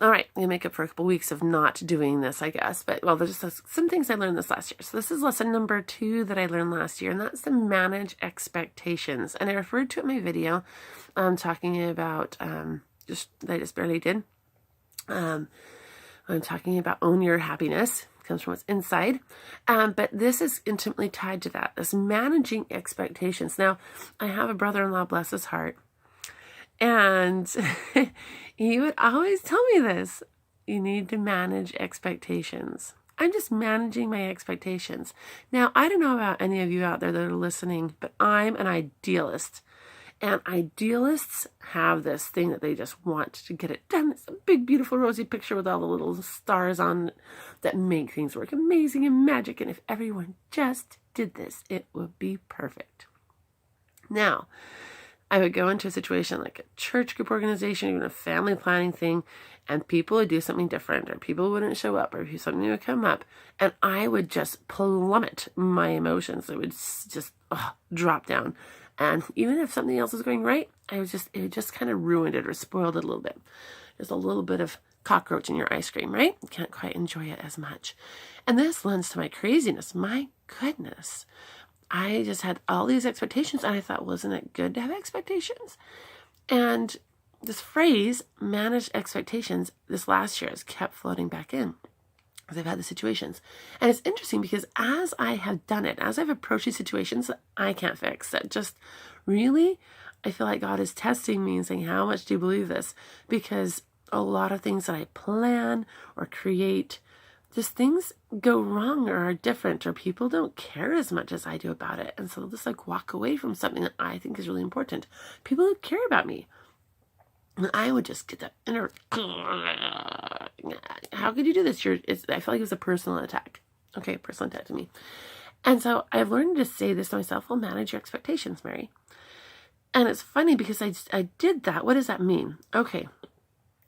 All right, I'm gonna make up for a couple weeks of not doing this, I guess. But well, there's just some things I learned this last year. So this is lesson number 2 that I learned last year, and that's to manage expectations. And I referred to it in my video, talking about that I just barely did. I'm talking about own your happiness. It comes from what's inside. But this is intimately tied to that, this managing expectations. Now, I have a brother-in-law, bless his heart, and he would always tell me this: you need to manage expectations. I'm just managing my expectations. Now, I don't know about any of you out there that are listening, but I'm an idealist. And idealists have this thing that they just want to get it done. It's a big, beautiful, rosy picture with all the little stars on it that make things work amazing and magic. And if everyone just did this, it would be perfect. Now, I would go into a situation like a church group organization, even a family planning thing, and people would do something different, or people wouldn't show up, or something would come up, and I would just plummet my emotions. It would just drop down. And even if something else was going right, it just kind of ruined it or spoiled it a little bit. There's a little bit of cockroach in your ice cream, right? You can't quite enjoy it as much. And this lends to my craziness. My goodness. I just had all these expectations, and I thought, wasn't it good to have expectations? And this phrase, manage expectations, this last year has kept floating back in as I've had the situations. And it's interesting because as I have done it, as I've approached these situations that I can't fix, that just really, I feel like God is testing me and saying, how much do you believe this? Because a lot of things that I plan or create, just things go wrong or are different, or people don't care as much as I do about it. And so they'll just like walk away from something that I think is really important. People who care about me. And I would just get that inner, how could you do this? I felt like it was a personal attack. Okay, personal attack to me. And so I've learned to say this to myself, well, manage your expectations, Mary. And it's funny because I did that. What does that mean? Okay,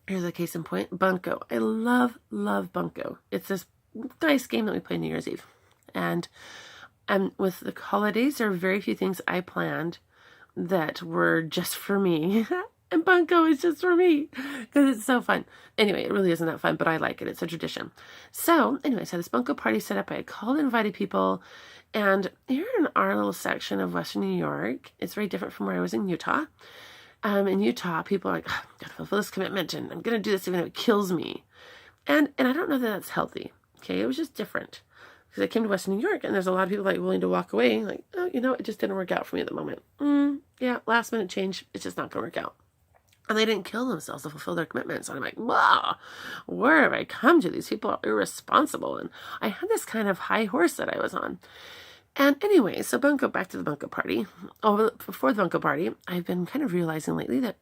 here's a case in point, Bunko. I love Bunko. It's this nice game that we play New Year's Eve. And with the holidays, there are very few things I planned that were just for me. And Bunko is just for me because it's so fun. Anyway, it really isn't that fun, but I like it. It's a tradition. So anyway, so this Bunko party set up. I had called and invited people. And here in our little section of Western New York, it's very different from where I was in Utah. In Utah, people are like, oh, I've got to fulfill this commitment, and I'm going to do this even if it kills me. And I don't know that that's healthy. Okay, it was just different. Because I came to Western New York, and there's a lot of people like willing to walk away. Like, oh, it just didn't work out for me at the moment. Yeah, last minute change. It's just not going to work out. And they didn't kill themselves to fulfill their commitments. And I'm like, wow, where have I come to? These people are irresponsible. And I had this kind of high horse that I was on. And anyway, so back to the Bunko party. Before the Bunko party, I've been kind of realizing lately that,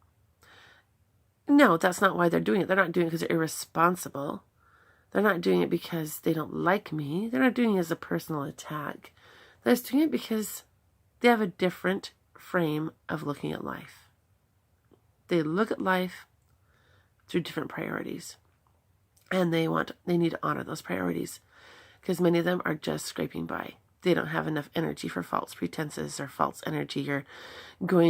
no, that's not why they're doing it. They're not doing it because they're irresponsible. They're not doing it because they don't like me. They're not doing it as a personal attack. They're just doing it because they have a different frame of looking at life. They look at life through different priorities, and they need to honor those priorities because many of them are just scraping by. They don't have enough energy for false pretenses or false energy or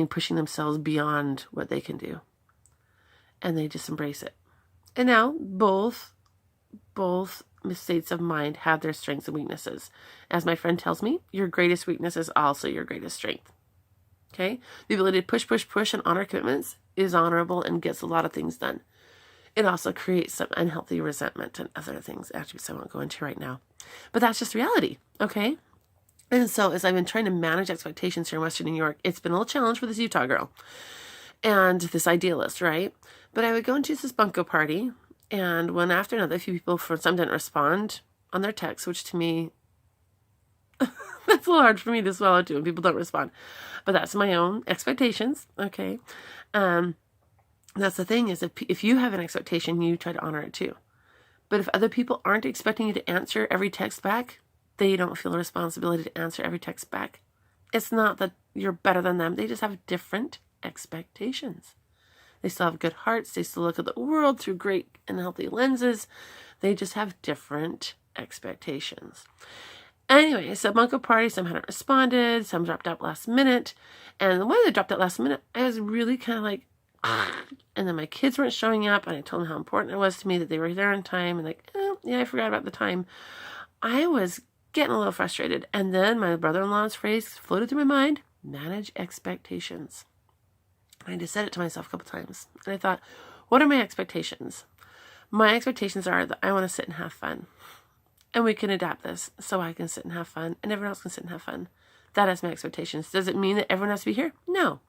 pushing themselves beyond what they can do, and they just embrace it. And now both states of mind have their strengths and weaknesses. As my friend tells me, your greatest weakness is also your greatest strength. Okay? The ability to push and honor commitments is honorable and gets a lot of things done. It also creates some unhealthy resentment and other things, attributes I won't go into right now. But that's just reality, okay? And so as I've been trying to manage expectations here in Western New York, it's been a little challenge for this Utah girl and this idealist, right? But I would go into this Bunko party, and one after another, a few people, for some, didn't respond on their text, which to me, that's a little hard for me to swallow too when people don't respond. But that's my own expectations, okay? That's the thing is, if you have an expectation, you try to honor it too. But if other people aren't expecting you to answer every text back, they don't feel a responsibility to answer every text back. It's not that you're better than them. They just have different expectations. They still have good hearts. They still look at the world through great and healthy lenses. They just have different expectations. Anyway, so Bunko party, some hadn't responded, some dropped out last minute. And the one that dropped out last minute, I was really kind of like And then my kids weren't showing up, and I told them how important it was to me that they were there on time, and like, oh, yeah, I forgot about the time. I was getting a little frustrated. And then my brother-in-law's phrase floated through my mind: manage expectations. I just said it to myself a couple times. And I thought, what are my expectations? My expectations are that I want to sit and have fun. And we can adapt this so I can sit and have fun and everyone else can sit and have fun. That is my expectations. Does it mean that everyone has to be here? No.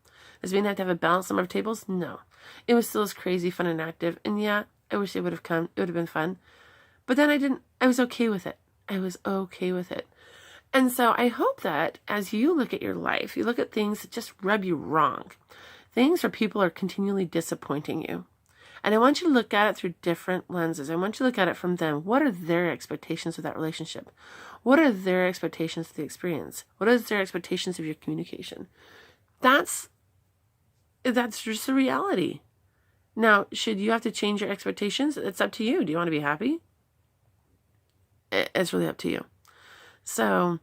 Does it mean I have to have a balanced number of tables? No. It was still as crazy, fun, and active. And yeah, I wish they would have come. It would have been fun. But then I was okay with it. I was okay with it. And so I hope that as you look at your life, you look at things that just rub you wrong, things where people are continually disappointing you. And I want you to look at it through different lenses. I want you to look at it from them. What are their expectations of that relationship? What are their expectations of the experience? What are their expectations of your communication? That's just the reality. Now, should you have to change your expectations? It's up to you. Do you want to be happy? It's really up to you. So,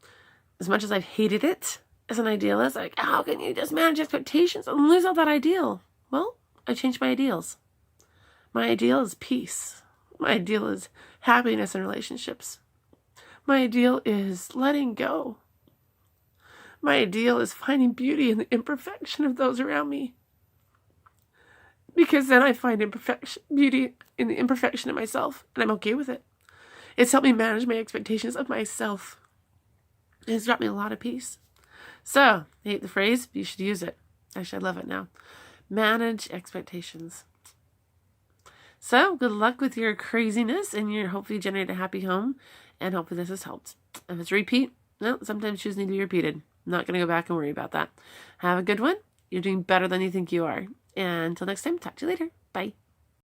as much as I've hated it as an idealist, like, how can you just manage expectations and lose out that ideal? Well, I changed my ideals. My ideal is peace. My ideal is happiness in relationships. My ideal is letting go. My ideal is finding beauty in the imperfection of those around me. Because then I find beauty in the imperfection of myself, and I'm okay with it. It's helped me manage my expectations of myself. It's brought me a lot of peace. So, I hate the phrase, but you should use it. Actually, I love it now. Manage expectations. So, good luck with your craziness, and you hopefully generate a happy home, and hopefully this has helped. If it's repeat, no, sometimes shoes need to be repeated. I'm not going to go back and worry about that. Have a good one. You're doing better than you think you are. And until next time, talk to you later. Bye.